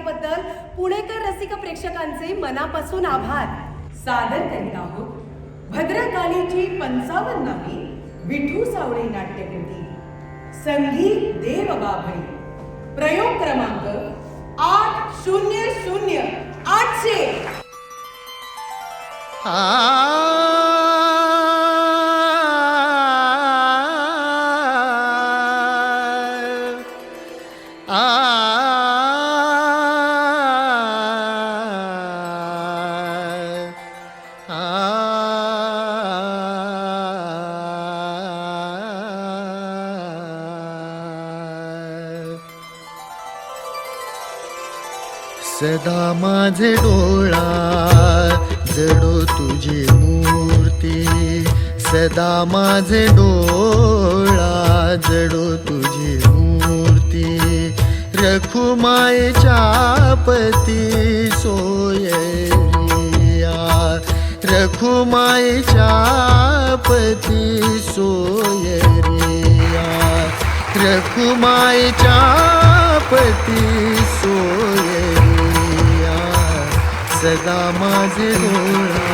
केल्याबद्दल पुणेकर रसिक प्रेक्षकांचे मनापासून आभार. सादर करीत आहोत भद्रकालीची 55वी विठू सावळे नाट्यकृती संगीत देव बाभळी. प्रयोग क्रमांक 8000800. सदा माझे डोळा जडो तुझी मूर्ती, सदा माझे डोळा जडो तुझी मूर्ती. रखुमाईच्या पती सोयरिया, रखुमाईच्या पती सोयरिया, रखुमाईच्या पती सोयरिया. सदा माझे डोळा